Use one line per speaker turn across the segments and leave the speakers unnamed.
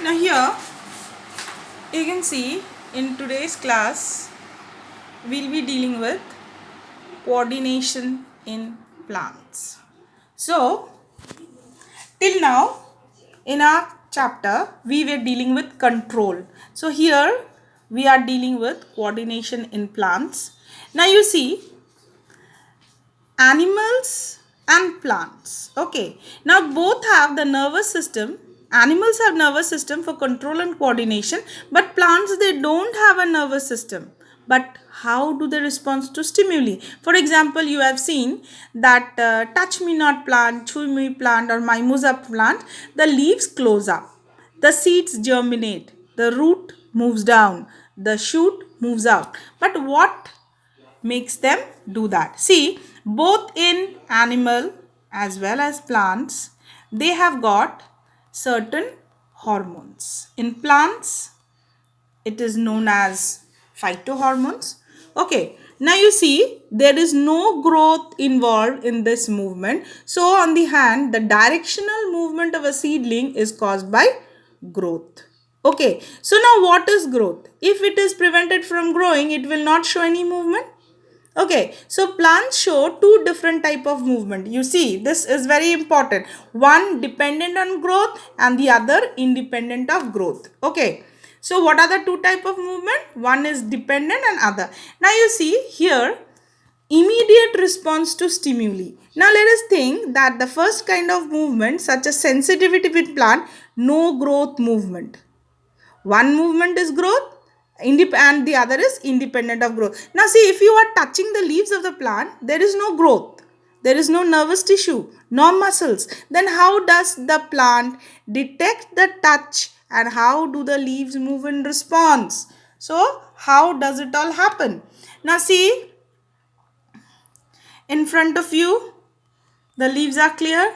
Now here you can see in today's class we'll be dealing with coordination in plants. So till now in our chapter we were dealing with control. So here we are dealing with coordination in plants. Now you see animals and plants. Okay, now both have the nervous system. Animals have nervous system for control and coordination, but plants, they don't have a nervous system. But how do they respond to stimuli? For example, you have seen that touch me not plant, chew me plant, or mimosa plant, the leaves close up, the seeds germinate, the root moves down, the shoot moves out. But what makes them do that? See, both in animal as well as plants, they have got certain hormones. In plants, it is known as phytohormones. Okay, now you see there is no growth involved in this movement. So on the hand, the directional movement of a seedling is caused by growth. Okay, so now what is growth? If it is prevented from growing, it will not show any movement. Okay, so plants show two different type of movement. You see, this is very important. One dependent on growth and the other independent of growth. Okay, so what are the two type of movement? One is dependent and other. Now you see here, immediate response to stimuli. Now let us think that the first kind of movement, such as sensitivity with plant, no growth movement. One movement is growth and the other is independent of growth. Now see, if you are touching the leaves of the plant, there is no growth. There is no nervous tissue, no muscles. Then how does the plant detect the touch and how do the leaves move in response? So how does it all happen? Now see, in front of you, the leaves are clear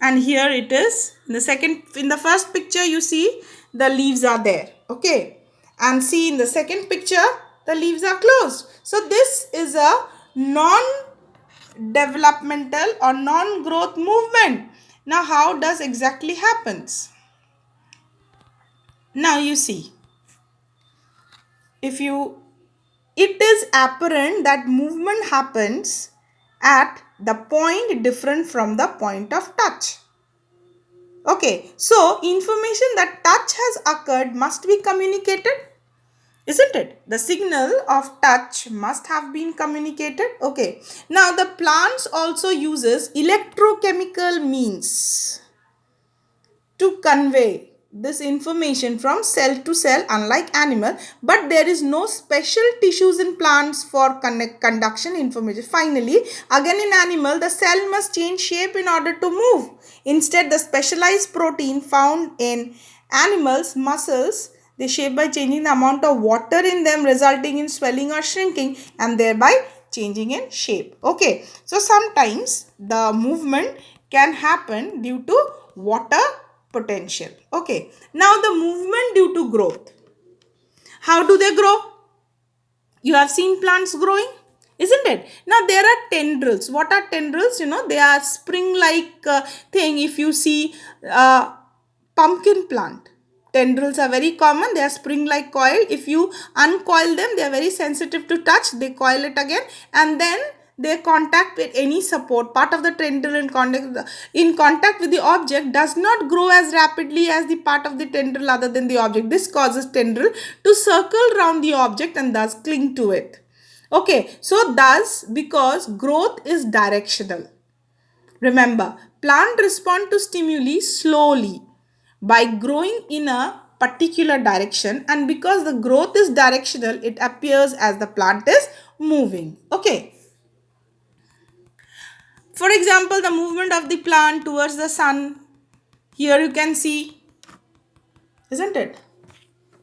and here it is. In the first picture you see the leaves are there. Okay, and see in the second picture the leaves are closed. So this is a non-developmental or non-growth movement. Now how does exactly happens? Now you see, it is apparent that movement happens at the point different from the point of touch. Okay, so information that touch has occurred must be communicated, isn't it? The signal of touch must have been communicated. Okay, now the plants also uses electrochemical means to convey this information from cell to cell, unlike animal, but there is no special tissues in plants for conduction information. Finally, again in animal, the cell must change shape in order to move. Instead, the specialized protein found in animals muscles, they shape by changing the amount of water in them, resulting in swelling or shrinking and thereby changing in shape. Okay, so sometimes the movement can happen due to water potential. Okay, now the movement due to growth. How do they grow? You have seen plants growing, isn't it? Now there are tendrils. What are tendrils? They are spring like thing. If you see pumpkin plant, tendrils are very common. They are spring like coil. If you uncoil them, they are very sensitive to touch. They coil it again and then they contact with any support. Part of the tendril in contact with the object does not grow as rapidly as the part of the tendril other than the object. This causes tendril to circle around the object and thus cling to it. Okay, so thus because growth is directional. Remember, plant respond to stimuli slowly by growing in a particular direction, and because the growth is directional, it appears as the plant is moving. Okay. For example, the movement of the plant towards the sun. Here you can see, isn't it?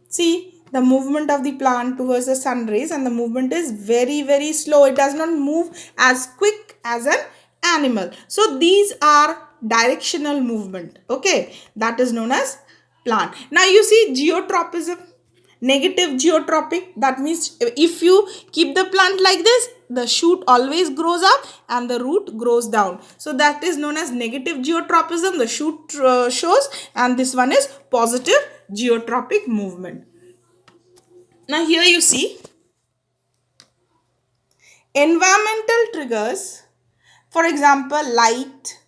See the movement of the plant towards the sun rays, and the movement is very slow. It does not move as quick as an animal. So these are directional movement. Okay, that is known as plant. Now you see geotropism. Negative geotropic, that means if you keep the plant like this, the shoot always grows up and the root grows down. So that is known as negative geotropism. The shoot shows, and this one is positive geotropic movement. Now here you see environmental triggers. For example, light,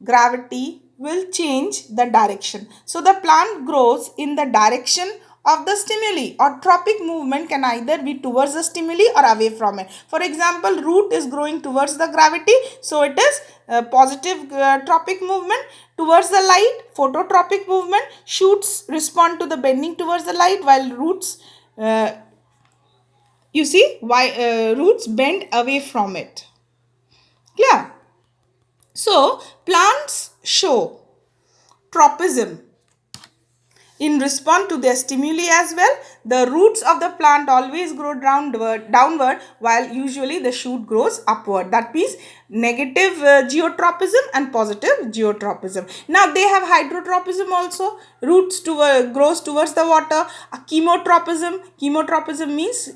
gravity will change the direction. So the plant grows in the direction of the stimuli, or tropic movement can either be towards the stimuli or away from it. For example, root is growing towards the gravity, so it is positive tropic movement. Towards the light, phototropic movement. Shoots respond to the bending towards the light, while roots you see why roots bend away from it. Yeah. So plants show tropism in response to their stimuli as well. The roots of the plant always grow downward, while usually the shoot grows upward. That means negative geotropism and positive geotropism. Now they have hydrotropism also. Roots grows towards the water. Chemotropism. Chemotropism means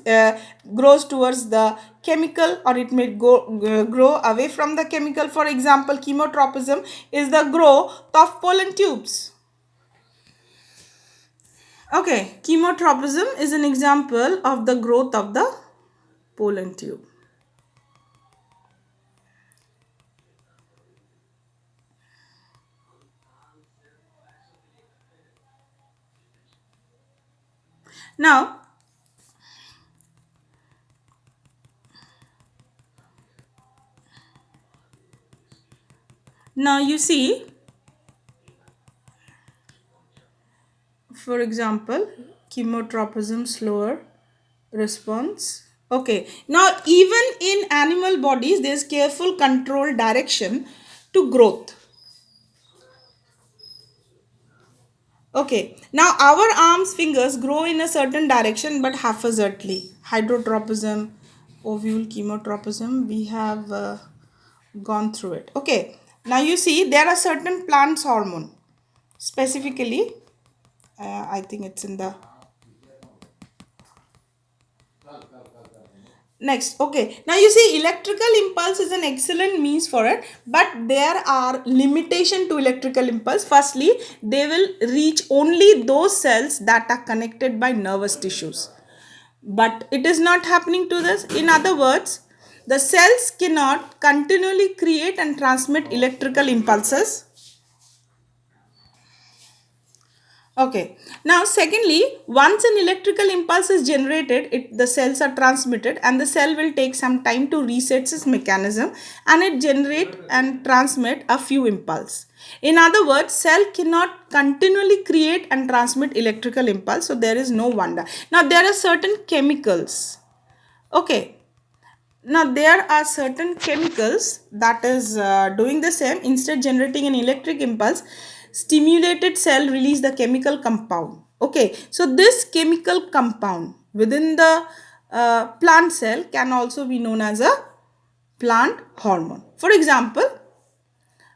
grows towards the chemical, or it may grow away from the chemical. For example, chemotropism is the growth of pollen tubes. Okay, chemotropism is an example of the growth of the pollen tube. Now, you see, for example, chemotropism slower response. Okay, now even in animal bodies, there is careful controlled direction to growth. Okay, now our arms, fingers grow in a certain direction but haphazardly. Hydrotropism, ovule chemotropism, we have gone through it. Okay, now you see there are certain plants hormone. Specifically, I think it's in the next. Okay, now you see electrical impulse is an excellent means for it, but there are limitation to electrical impulse. Firstly, they will reach only those cells that are connected by nervous tissues, but it is not happening to this. In other words, the cells cannot continually create and transmit electrical impulses. Okay. Now, secondly, once an electrical impulse is generated, the cells are transmitted, and the cell will take some time to reset its mechanism, and it generate and transmit a few impulse. In other words, cell cannot continually create and transmit electrical impulse, so there is no wonder. Now, there are certain chemicals. Okay. Now, there are certain chemicals that is doing the same. Instead generating an electric impulse, stimulated cell release the chemical compound. Okay, so this chemical compound within the plant cell can also be known as a plant hormone. For example,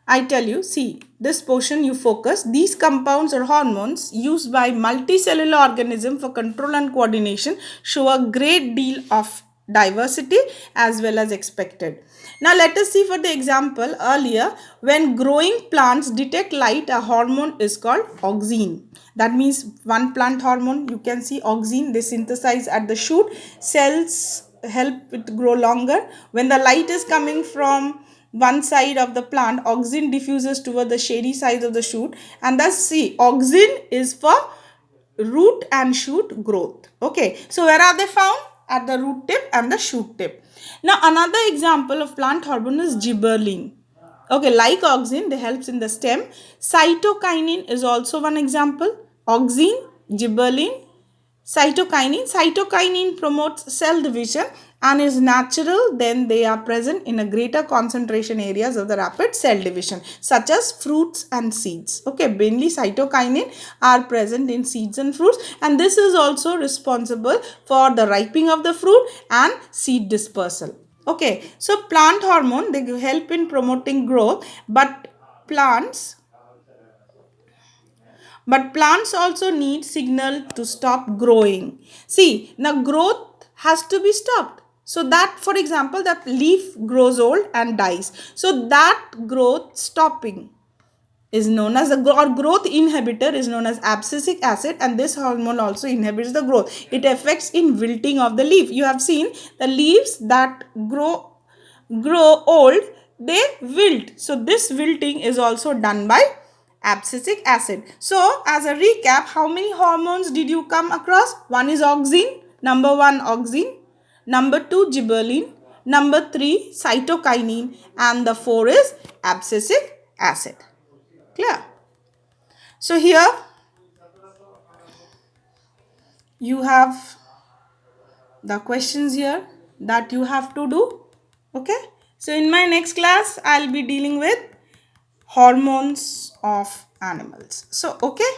I tell you, see, this portion you focus, these compounds or hormones used by multicellular organism for control and coordination show a great deal of diversity as well as expected. Now let us see for the example earlier, when growing plants detect light, a hormone is called auxin. That means one plant hormone, you can see auxin, they synthesize at the shoot, cells help it grow longer. When the light is coming from one side of the plant, auxin diffuses toward the shady sides of the shoot, and thus see auxin is for root and shoot growth. Okay, so where are they found? At the root tip and the shoot tip. Now another example of plant hormone is gibberellin. Okay, like auxin, they helps in the stem. Cytokinin is also one example. Auxin, gibberellin, cytokinin promotes cell division and is natural. Then they are present in a greater concentration areas of the rapid cell division, such as fruits and seeds. Okay, mainly cytokinin are present in seeds and fruits, and this is also responsible for the ripening of the fruit and seed dispersal. Okay, so plant hormone, they help in promoting growth, but plants also need signal to stop growing. See, now growth has to be stopped. So that, for example, the leaf grows old and dies. So that growth stopping is known as the growth inhibitor is known as abscisic acid, and this hormone also inhibits the growth. It affects in wilting of the leaf. You have seen the leaves that grow old, they wilt. So this wilting is also done by abscisic acid. So as a recap, how many hormones did you come across? One is auxin, number 1 auxin, number 2 gibberellin, number 3 cytokinin, and the 4 is abscisic acid. Clear? So here you have the questions here that you have to do. Okay. So in my next class, I'll be dealing with hormones of animals. So, okay.